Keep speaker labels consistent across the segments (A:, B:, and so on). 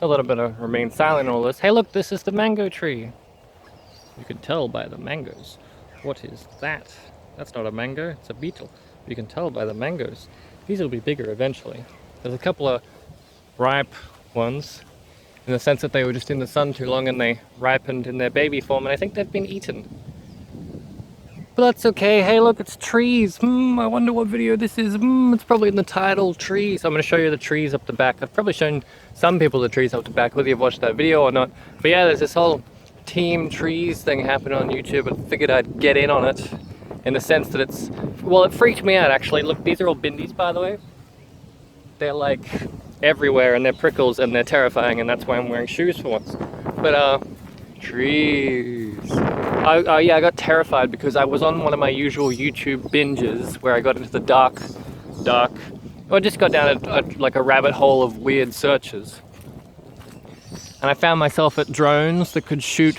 A: a little bit of remain silent in all this. Hey look, this is the mango tree. You can tell by the mangoes. What is that? That's not a mango, it's a beetle. You can tell by the mangoes. These will be bigger eventually. There's a couple of ripe ones, in the sense that they were just in the sun too long and they ripened in their baby form, and I think they've been eaten. But that's okay. Hey look, it's trees. I wonder what video this is. It's probably in the title, trees. I'm going to show you the trees up the back. I've probably shown some people the trees up the back, whether you've watched that video or not. But yeah, there's this whole team trees thing happening on YouTube. I figured I'd get in on it, in the sense that it's, well, it freaked me out actually. Look, these are all bindies, by the way. They're like everywhere and they're prickles and they're terrifying, and that's why I'm wearing shoes for once. But trees. Yeah, I got terrified because I was on one of my usual YouTube binges where I got into the dark, I just got down like a rabbit hole of weird searches. And I found myself at drones that could shoot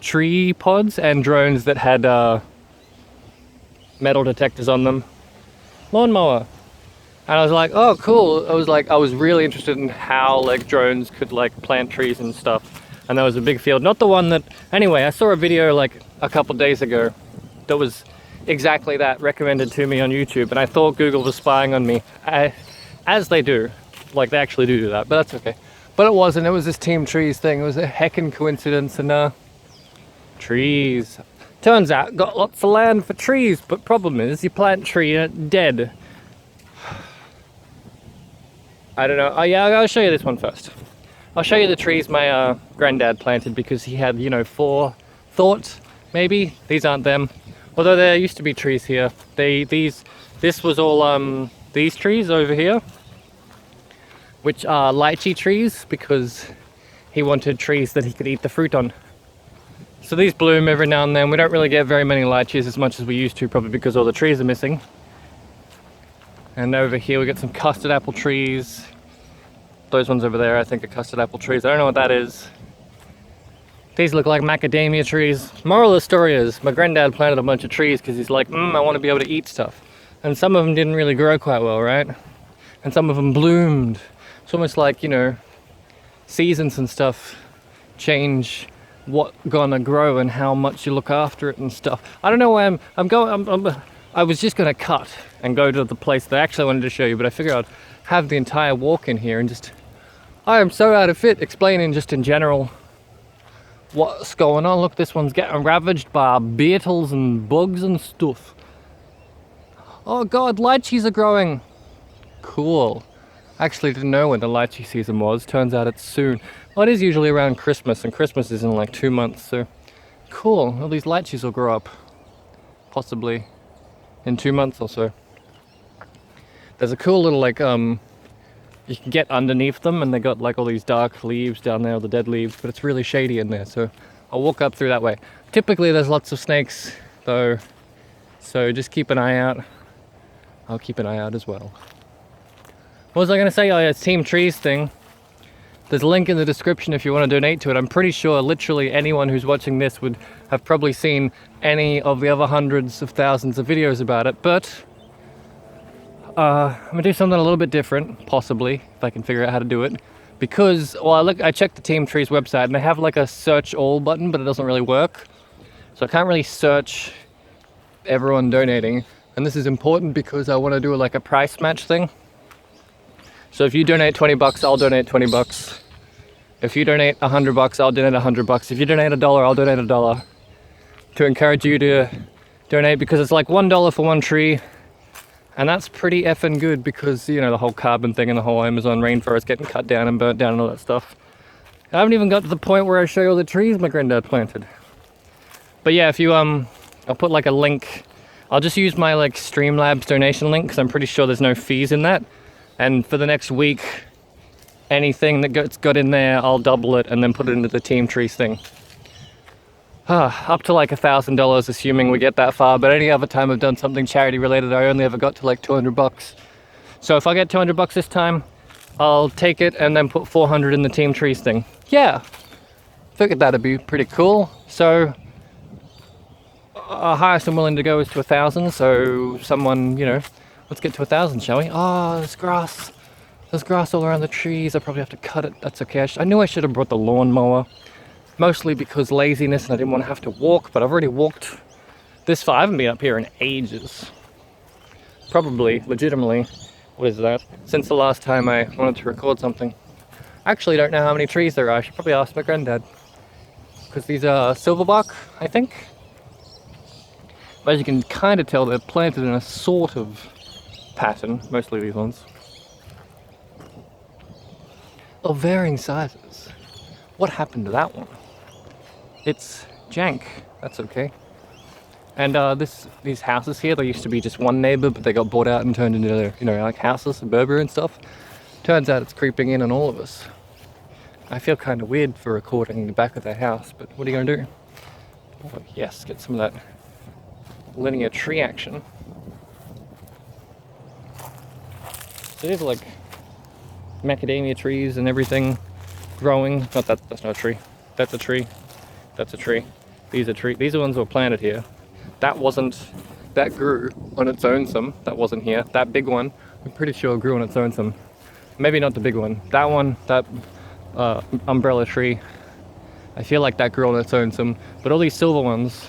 A: tree pods and drones that had metal detectors on them. Lawnmower. And I was like, oh cool. I was really interested in how like drones could like plant trees and stuff. And there was a big field, not the one that, anyway, I saw a video like a couple days ago that was exactly that, recommended to me on YouTube, and I thought Google was spying on me, as they do, like they actually do that, but that's okay. But it wasn't, it was this team trees thing, it was a heckin' coincidence, and trees. Turns out, got lots of land for trees, but problem is, you plant tree and it's dead. I don't know, oh yeah, I'll show you this one first. I'll show you the trees my granddad planted because he had, you know, forethought, maybe. These aren't them. Although there used to be trees here. This was all these trees over here, which are lychee trees because he wanted trees that he could eat the fruit on. So these bloom every now and then. We don't really get very many lychees as much as we used to, probably because all the trees are missing. And over here we got some custard apple trees. Those ones over there I think are custard apple trees. I don't know what that is. These look like macadamia trees. Moral of the story is my granddad planted a bunch of trees because he's like, I want to be able to eat stuff. And some of them didn't really grow quite well, right? And some of them bloomed. It's almost like, you know, seasons and stuff change what gonna grow and how much you look after it and stuff. I don't know where I was just gonna cut and go to the place that I actually wanted to show you, but I figured I'd have the entire walk in here and just, I am so out of fit explaining just in general what's going on. Look, this one's getting ravaged by beetles and bugs and stuff. Oh god, lychees are growing. Cool. Actually didn't know when the lychee season was. Turns out it's soon. Well, it is usually around Christmas, and Christmas is in like 2 months, so cool. All these lychees will grow up. Possibly in 2 months or so. There's a cool little like you can get underneath them, and they got like all these dark leaves down there, the dead leaves, but it's really shady in there, so I'll walk up through that way. Typically there's lots of snakes though, so just keep an eye out. I'll keep an eye out as well. What was I going to say? Oh yeah, it's Team Trees thing. There's a link in the description if you want to donate to it. I'm pretty sure literally anyone who's watching this would have probably seen any of the other hundreds of thousands of videos about it, but I'm gonna do something a little bit different, possibly, if I can figure out how to do it. Because, well, I checked the Team Trees website and they have like a search all button, but it doesn't really work. So I can't really search everyone donating. And this is important because I want to do like a price match thing. So if you donate 20 bucks, I'll donate 20 bucks. If you donate 100 bucks, I'll donate 100 bucks. If you donate $1, I'll donate $1. To encourage you to donate, because it's like $1 for one tree. And that's pretty effing good because, you know, the whole carbon thing and the whole Amazon rainforest getting cut down and burnt down and all that stuff. I haven't even got to the point where I show you all the trees my granddad planted. But yeah, if you, I'll put like a link. I'll just use my like Streamlabs donation link because I'm pretty sure there's no fees in that. And for the next week, anything that got in there, I'll double it and then put it into the Team Trees thing. Up to like $1,000, assuming we get that far, but any other time I've done something charity related, I only ever got to like 200 bucks. So if I get 200 bucks this time, I'll take it and then put 400 in the Team Trees thing. Yeah, figured that'd be pretty cool. So highest I'm willing to go is to 1,000. So someone, you know, let's get to 1,000, shall we? Oh, there's grass. There's grass all around the trees. I probably have to cut it. That's okay. I knew I should have brought the lawnmower. Mostly because laziness and I didn't want to have to walk, but I've already walked this far. I haven't been up here in ages. Probably, legitimately, what is that? Since the last time I wanted to record something. I actually don't know how many trees there are. I should probably ask my granddad. Because these are silverbark, I think. But as you can kind of tell, they're planted in a sort of pattern, mostly these ones. Of varying sizes. What happened to that one? It's jank. That's okay. And these houses here, they used to be just one neighbor, but they got bought out and turned into, you know, like houses, suburbia and stuff. Turns out it's creeping in on all of us. I feel kind of weird for recording the back of the house, but what are you gonna do? Oh, yes, get some of that linear tree action. So there's like macadamia trees and everything growing. Not that, that's not a tree. That's a tree. That's a tree. These are trees. These are ones that were planted here. That wasn't, that grew on its own some. That wasn't here. That big one, I'm pretty sure grew on its own some. Maybe not the big one. That one, that umbrella tree, I feel like that grew on its own some. But all these silver ones,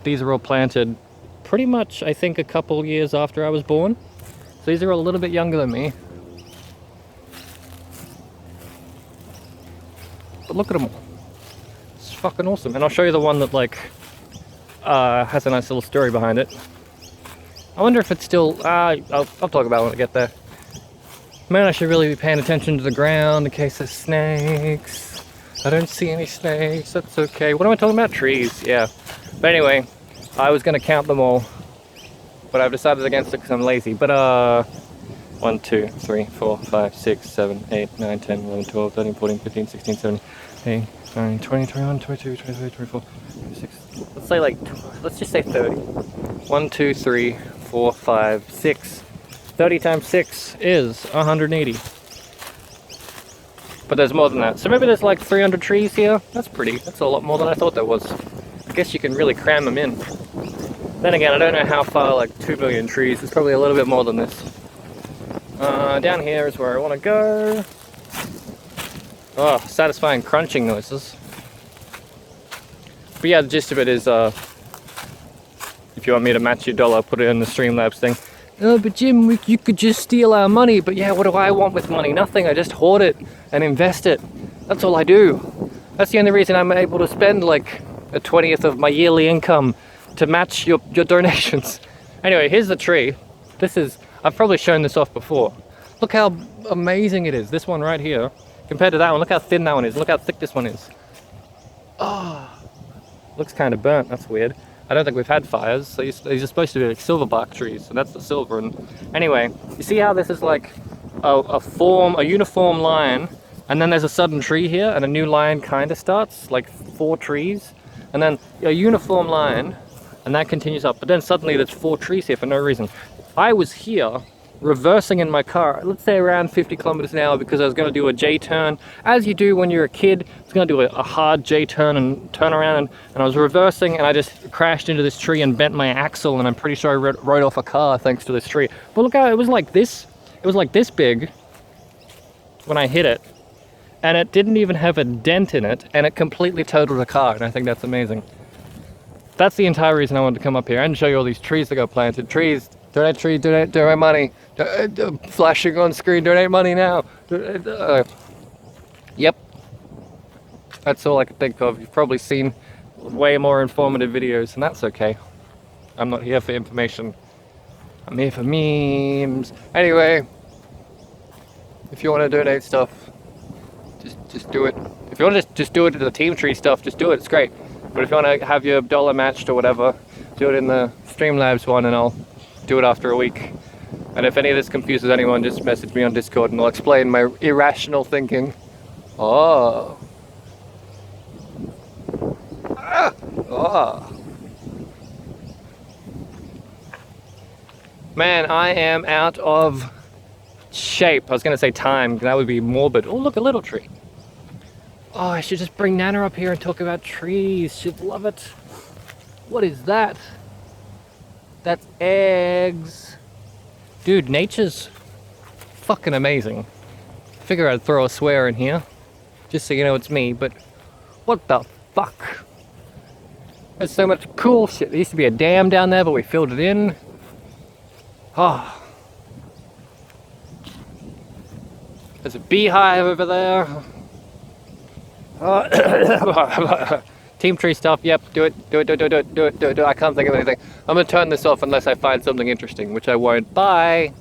A: these are all planted pretty much, I think, a couple years after I was born. So these are a little bit younger than me. But look at them all. It's fucking awesome. And I'll show you the one that like has a nice little story behind it. I wonder if it's still, I'll talk about it when I get there. Man, I should really be paying attention to the ground in case there's snakes. I don't see any snakes, that's okay. What am I talking about? Trees, yeah. But anyway, I was gonna count them all, but I've decided against it because I'm lazy. But 1, 2, 3, 4, 5, 6, 7, 8, 9, 10, 11, 12, 13, 14, 15, 16, 17, 18, 19, 20, 21, 22, 23, 24, 26. Let's say like, let's just say 30. 1, 2, 3, 4, 5, 6. 30 times 6 is 180. But there's more than that. So maybe there's like 300 trees here. That's a lot more than I thought there was. I guess you can really cram them in. Then again, I don't know how far, like 2 billion trees. It's probably a little bit more than this. Down here is where I want to go. Oh, satisfying crunching noises. But yeah, the gist of it is, if you want me to match your dollar, put it in the Streamlabs thing. Oh, but Jim, you could just steal our money. But yeah, what do I want with money? Nothing. I just hoard it and invest it. That's all I do. That's the only reason I'm able to spend like a 20th of my yearly income to match your donations. Anyway, here's the tree. This is, I've probably shown this off before. Look how amazing it is. This one right here, compared to that one. Look how thin that one is. Look how thick this one is. Oh, looks kind of burnt. That's weird. I don't think we've had fires. So these are supposed to be like silverbark trees. So that's the silver. And anyway, you see how this is like a uniform line, and then there's a sudden tree here, and a new line kind of starts, like 4 trees, and then a uniform line, and that continues up. But then suddenly there's 4 trees here for no reason. I was here reversing in my car, let's say around 50 kilometers an hour, because I was going to do a J-turn, as you do when you're a kid. I was going to do a hard J-turn and turn around, and I was reversing, and I just crashed into this tree and bent my axle, and I'm pretty sure I rode off a car thanks to this tree. But look how it was like this big when I hit it, and it didn't even have a dent in it, and it completely totaled the car, and I think that's amazing. That's the entire reason I wanted to come up here and show you all these trees that got planted. Trees, donate tree, donate money. Flashing on screen, donate money now. Yep. That's all I can think of. You've probably seen way more informative videos, and that's okay. I'm not here for information. I'm here for memes. Anyway, if you want to donate stuff, just do it. If you want to just do it to the Team Tree stuff, just do it. It's great. But if you want to have your dollar matched or whatever, do it in the Streamlabs one, and I'll do it after a week. And if any of this confuses anyone, just message me on Discord and I'll explain my irrational thinking. Oh. Ah. Oh. Man, I am out of shape. I was going to say time, that would be morbid. Oh, look, a little tree. Oh, I should just bring Nana up here and talk about trees. She'd love it. What is that? That's eggs. Dude, nature's fucking amazing. Figure I'd throw a swear in here, just so you know it's me, but what the fuck? There's so much cool shit. There used to be a dam down there, but we filled it in. Oh. There's a beehive over there. Team tree stuff, yep, do it. I can't think of anything. I'm gonna turn this off unless I find something interesting, which I won't. Bye!